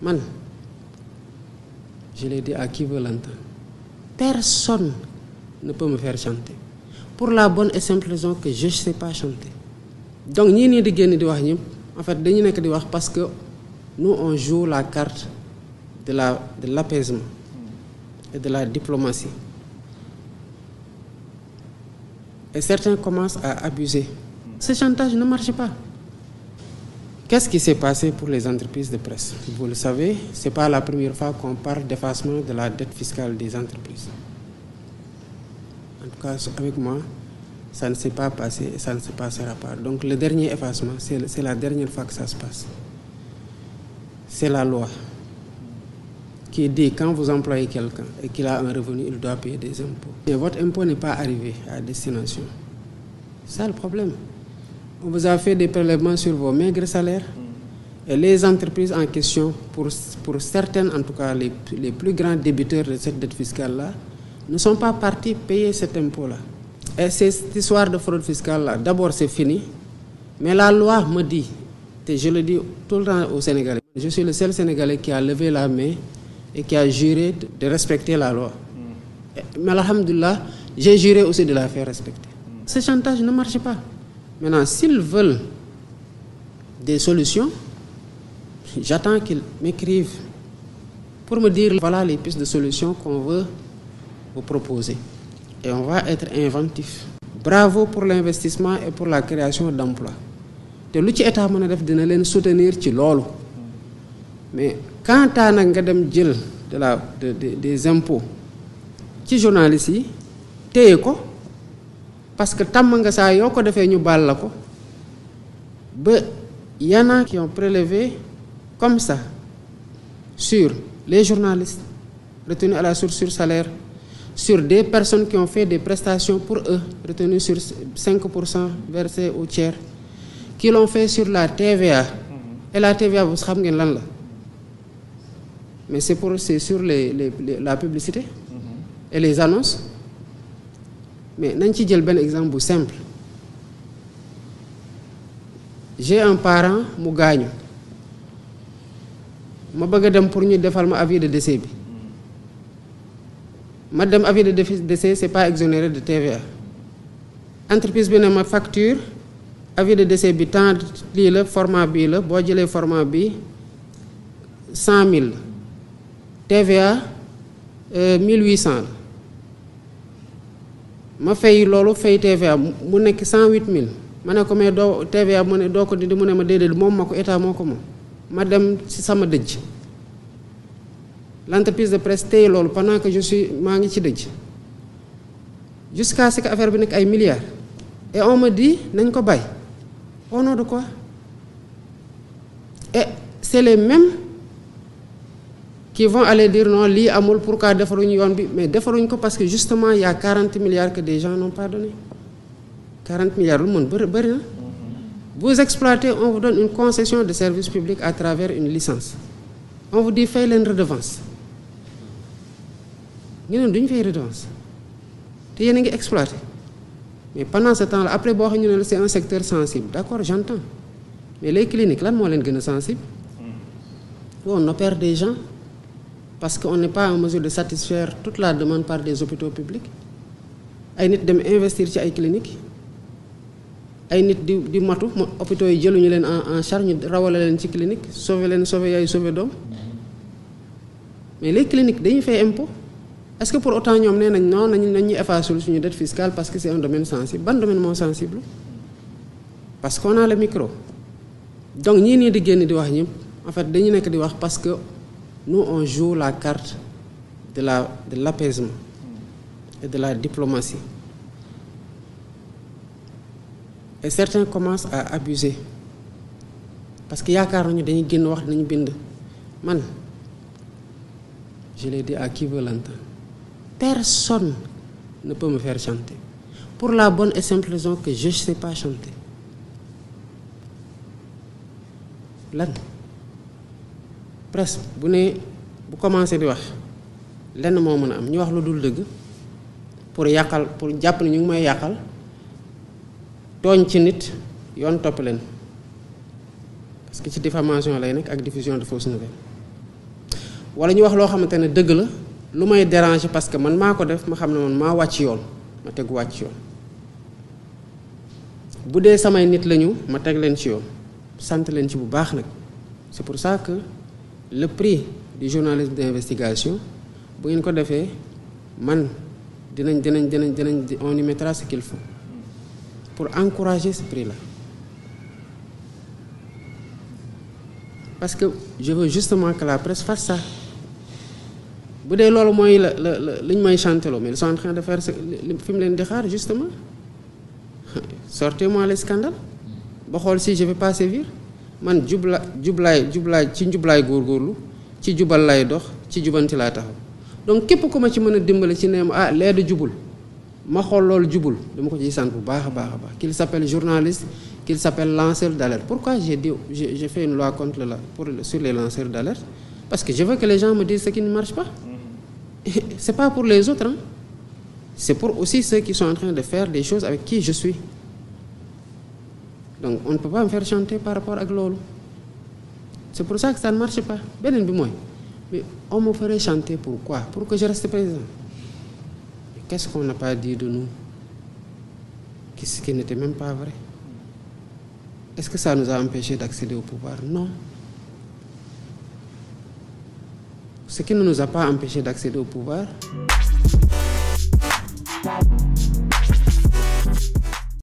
Man, je l'ai dit à qui veut l'entendre. Personne ne peut me faire chanter. Pour la bonne et simple raison que je ne sais pas chanter. Donc, ñii nii di génn di wax ñëpp en fait dañu nekk di wax parce que nous on joue la carte de l'apaisement et de la diplomatie. Et certains commencent à abuser. Ce chantage ne marche pas. Qu'est-ce qui s'est passé pour les entreprises de presse? Vous le savez, ce n'est pas la première fois qu'on parle d'effacement de la dette fiscale des entreprises. En tout cas, avec moi, ça ne s'est pas passé et ça ne se passera pas. Donc le dernier effacement, c'est la dernière fois que ça se passe. C'est la loi qui dit quand vous employez quelqu'un et qu'il a un revenu, il doit payer des impôts. Et votre impôt n'est pas arrivé à destination. C'est ça le problème. On vous a fait des prélèvements sur vos maigres salaires et les entreprises en question, pour certaines en tout cas les plus grands débiteurs de cette dette fiscale-là, ne sont pas partis payer cet impôt-là. Et cette histoire de fraude fiscale-là, d'abord c'est fini, mais la loi me dit, et je le dis tout le temps aux Sénégalais, je suis le seul Sénégalais qui a levé la main et qui a juré de respecter la loi. Mais alhamdoulilah, j'ai juré aussi de la faire respecter. Ce chantage ne marche pas. Maintenant, s'ils veulent des solutions, j'attends qu'ils m'écrivent pour me dire voilà les pistes de solutions qu'on veut vous proposer. Et on va être inventif. Bravo pour l'investissement et pour la création d'emplois. te lu ci état mën a def dina leen soutenir ci loolu mais quant à nag nga dem jël des impôts ci journalistes yi téye ko parce que tàmm nga saa yoo ko defee ñu baal la ko ba y en a qui ont prélevé comme ça sur les journalistes retenus à la source sur salaire, sur des personnes qui ont fait des prestations pour eux, retenues sur 5% versés au tiers, qui l'ont fait sur la TVA. Et la TVA, vous savez ce que c'est? Mais c'est sur la publicité et les annonces. Mais je vais vous donner un exemple simple. J'ai un parent qui gagne. Je veux pour nous faire un avis de décès. Madame, avis de décès, ce n'est pas exonéré de TVA. Entreprise bi ma facture, avis de décès bi tant le format bi la, bo jëlé format bi 100 000. TVA 1800. Ma fay lolu fay TVA mu nek 108 000. Mané ko mais do TVA mu né do ko dindi mu né ma dédé mom mako état moko mom. Ma dem ci sama dëj. L'entreprise de presse téye loolu pendant que je suis maa ngi ci dëj jusqu'à ce que affaire bi nekk ay milliards et on me dit nañ ko bay au nom de quoi et c'est les mêmes qui vont aller dire non lii amul pourquoi defaruñu yoon bi mais defaruñ ko parce que justement il y a 40 milliards que des gens n'ont pas donné 40 milliards lu mën bëri na vous exploitez on vous donne une concession de service public à travers une licence on vous dit fay leen redevance ñu ne duñ fay redevance te yéen a ngi exploité mais pendant ce temps là après boo xam ne c'est un secteur sensible d'accord j'entends mais les cliniques lan moo leen gën a sensible on opère des gens parce qu'on n'est pas en mesure de satisfaire toute la demande par des hôpitaux publics ay nit dem investir ci ay cliniques ay nit di matu hôpitaux yi jëluñu leen en charge ñu rawale leen ci clinique sauver yaay sauver doom mais les cliniques dañuy fay impôt est-ce que pour autant ñoom nee nañ non nañu effacer suñu dette fiscale parce que c'est un domaine sensible ban domaine moo sensible parce qu'on a le micro donc ñii nii di génn di wax ñëpp en fait dañu nekk di wax parce que nous on joue la carte de l'apaisement et de la diplomatie et certains commencent à abuser parce que yaakaar nañu dañuy génn wax nañu bind man je l'ai dit à qui veut l'entendre. Personne ne peut me faire chanter. Pour la bonne et simple raison que je ne sais pas chanter. Lan presse bu commencé di wax lenn moo mën a am ñu wax lu dul dëgg pour jàpp ne ñu ngi may yàqal tooñ ci nit yoon topp leen parce que ci diffamation lay nekk ak diffusion de fausses nouvelles wala ñu wax loo xamante ne dëgg la lu may déranger parce que man maa ko def ma xam ne man maa wàcc yoon ma tegu wàcc yoon bu dee samay nit lañu ma teg leen ci yoon sant leen ci bu baax nag c'est pour ça que le prix du journalisme d'investigation bu ngeen ko defee man dinañ on y mettra ce qu'il faut pour encourager ce prix-là parce que je veux justement que la presse fasse ça bu dee loolu mooy li ñu may chanteloo mais ils sont en train de faire fi mu leen di xaar justement sortez-moi les scandales ba xool si je vais pas sévir man jublaay ci njublaay góorgóorlu ci jubal lay dox ci jubanti laa taxaw donc képp ku ma ci mën a dimbale ci nee ma lee de jubul ma xool loolu jubul dama ko ciy sant bu baax a baax a baax qu'il s'appelle journaliste qu'il s'appelle lanceur d'alerte pourquoi j'ai fait une loi contre sur les lanceurs d'alerte parce que je veux que les gens me disent ce qui ne marche pas c'est pas pour les autres hein. C'est pour aussi ceux qui sont en train de faire des choses avec qui je suis donc on ne peut pas me faire chanter par rapport ak loolu c'est pour ça que ça ne marche pas beneen bi mooy mais on me ferait chanter pourquoi pour que je reste président mais qu'est-ce qu'on n'a pas dit de nous qui n'était même pas vrai est-ce que ça nous a empêché d'accéder au pouvoir non ce qui ne nous a pas empêché d'accéder au pouvoir